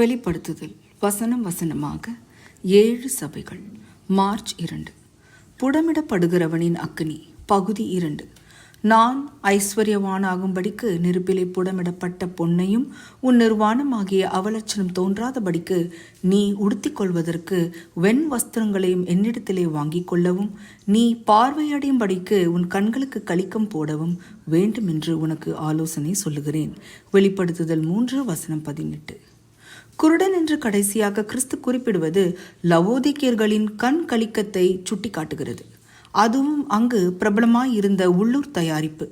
வெளிப்படுத்துதல் வசனம் வசனமாக 7 சபைகள். மார்ச் 2. புடமிடப்படுகிறவனின் அக்கினி பகுதி 2. நான் ஐஸ்வர்யவானாகும்படிக்கு நெருப்பிலே புடமிடப்பட்ட பொன்னையும் உன் நிர்வாணமாகிய அவலட்சணம் தோன்றாதபடிக்கு நீ உடுத்திக் கொள்வதற்கு வெண் வஸ்திரங்களையும் என்னிடத்திலே வாங்கிக் கொள்ளவும் நீ பார்வையடையும்படிக்கு உன் கண்களுக்கு கலிக்கம் போடவும் வேண்டும் என்று உனக்கு ஆலோசனை சொல்லுகிறேன். வெளிப்படுத்துதல் 3 வசனம் 18. குருடன் என்று கடைசியாக கிறிஸ்து குறிப்பிடுவது லவோதிக்கேயர்களின் கண் கலிக்கத்தை சுட்டி காட்டுகிறது. அதுவும் அங்கு பிரபலமாயிருந்த உள்ளூர் தயாரிப்பு.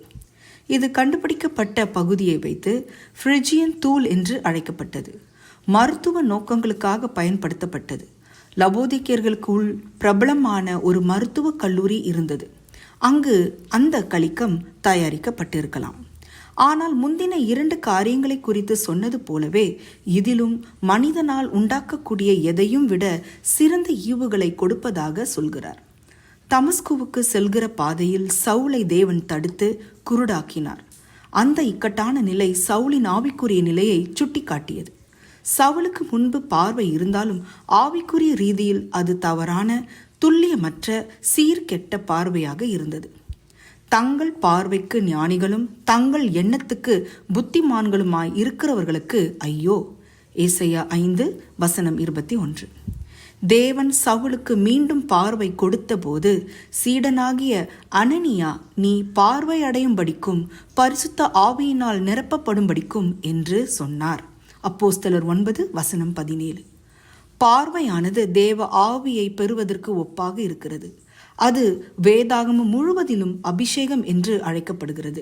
இது கண்டுபிடிக்கப்பட்ட பகுதியை வைத்து ஃப்ரிஜியன் தூள் என்று அழைக்கப்பட்டது. மருத்துவ நோக்கங்களுக்காக பயன்படுத்தப்பட்டது. லவோதிக்கேயர்களுக்குள் பிரபலமான ஒரு மருத்துவக் கல்லூரி இருந்தது. அங்கு அந்த கலிக்கம் தயாரிக்கப்பட்டிருக்கலாம். ஆனால் முந்தின 2 காரியங்களை குறித்து சொன்னது போலவே இதிலும் மனிதனால் உண்டாக்கக்கூடிய எதையும் விட சிறந்த ஈவுகளை கொடுப்பதாக சொல்கிறார். தமஸ்குவுக்கு செல்கிற பாதையில் சவுலை தேவன் தடுத்து குருடாக்கினார். அந்த இக்கட்டான நிலை சவுலின் ஆவிக்குரிய நிலையை சுட்டி காட்டியது. சவுலுக்கு முன்பு பார்வை இருந்தாலும் ஆவிக்குரிய ரீதியில் அது தவறான, துல்லியமற்ற, சீர்கெட்ட பார்வையாக இருந்தது. தங்கள் பார்வைக்கு ஞானிகளும் தங்கள் எண்ணத்துக்கு புத்திமான்களுமாய் இருக்கிறவர்களுக்கு ஐயோ. ஏசாயா 5 வசனம் 21. தேவன் சவுலுக்கு மீண்டும் பார்வை கொடுத்த போது சீடனாகிய அனனியா நீ பார்வை அடையும்படிக்கும் பரிசுத்த ஆவியினால் நிரப்பப்படும்படிக்கும் என்று சொன்னார். அப்போஸ்தலர் 9 வசனம் 17. பார்வையானது தேவ ஆவியை பெறுவதற்கு ஒப்பாக இருக்கிறது. அது வேதாகமம் முழுவதிலும் அபிஷேகம் என்று அழைக்கப்படுகிறது.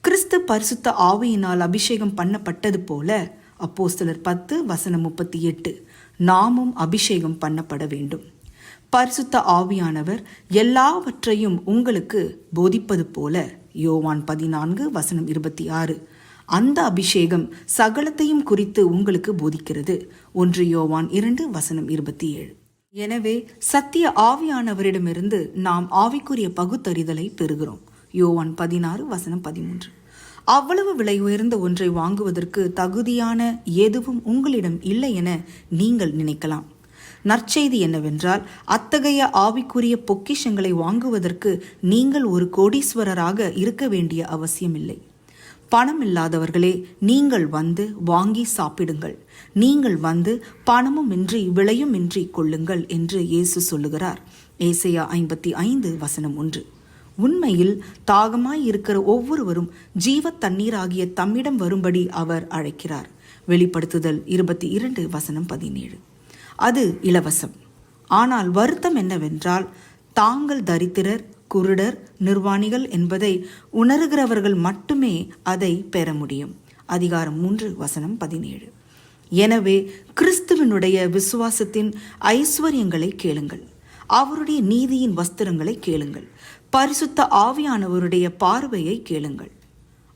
கிறிஸ்து பரிசுத்த ஆவியினால் அபிஷேகம் பண்ணப்பட்டது போல அப்போஸ்தலர் 10 வசனம் 38 நாமும் அபிஷேகம் பண்ணப்பட வேண்டும். பரிசுத்த ஆவியானவர் எல்லாவற்றையும் உங்களுக்கு போதிப்பது போல யோவான் 14 வசனம் 26 அந்த அபிஷேகம் சகலத்தையும் குறித்து உங்களுக்கு போதிக்கிறது. 1 யோவான் 2 வசனம் 27. எனவே சத்திய ஆவியானவரிடமிருந்து நாம் ஆவிக்குரிய பகுத்தறிதலை பெறுகிறோம். யோவான் 16 வசனம் 13. அவ்வளவு விலை உயர்ந்த ஒன்றை வாங்குவதற்கு தகுதியான எதுவும் உங்களிடம் இல்லை என நீங்கள் நினைக்கலாம். நற்செய்தி என்னவென்றால் அத்தகைய ஆவிக்குரிய பொக்கிஷங்களை வாங்குவதற்கு நீங்கள் ஒரு கோடீஸ்வரராக இருக்க வேண்டிய அவசியமில்லை. பணம் இல்லாதவர்களே, நீங்கள் வந்து வாங்கி சாப்பிடுங்கள். நீங்கள் வந்து பணமுமின்றி விலையுமின்றி கொள்ளுங்கள் என்று இயேசு சொல்லுகிறார். ஏசாயா 55 வசனம் 1. உண்மையில் தாகமாய் இருக்கிற ஒவ்வொருவரும் ஜீவ தண்ணீராகிய தம்மிடம் வரும்படி அவர் அழைக்கிறார். வெளிப்படுத்துதல் 22 வசனம் 17. அது இலவசம். ஆனால் வருத்தம் என்னவென்றால் தாங்கள் தரித்திரர், குருடர், நிர்வாணிகள் என்பதை உணர்கிறவர்கள் மட்டுமே அதை பெற முடியும். அதிகாரம் 3 வசனம் 17. எனவே கிறிஸ்துவனுடைய விசுவாசத்தின் ஐஸ்வர்யங்களை கேளுங்கள். அவருடைய நீதியின் வஸ்திரங்களை கேளுங்கள். பரிசுத்த ஆவியானவருடைய பார்வையை கேளுங்கள்.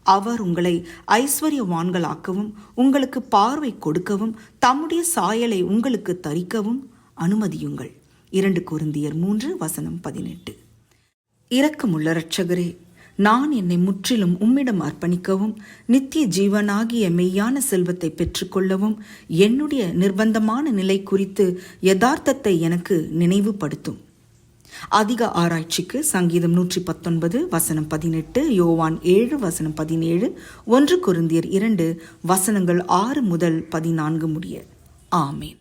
அவர் உங்களை ஐஸ்வர்யவான்களாக்கவும் உங்களுக்கு பார்வை கொடுக்கவும் தம்முடைய சாயலை உங்களுக்கு தரிக்கவும் அனுமதியுங்கள். 2 கொரிந்தியர் 3 வசனம் 18. இரக்கமுள்ள இரட்சகரே, நான் என்னை முற்றிலும் உம்மிடம் அர்ப்பணிக்கவும் நித்திய ஜீவனாகிய மெய்யான செல்வத்தை பெற்றுக்கொள்ளவும் என்னுடைய நிர்பந்தமான நிலை குறித்து யதார்த்தத்தை எனக்கு நினைவுபடுத்தும். அதிக ஆராய்ச்சிக்கு சங்கீதம் 119 வசனம் 18, யோவான் 7 வசனம் 17, 1 கொரிந்தியர் 2 வசனங்கள் 6 முதல் 14 முடிய. ஆமேன்.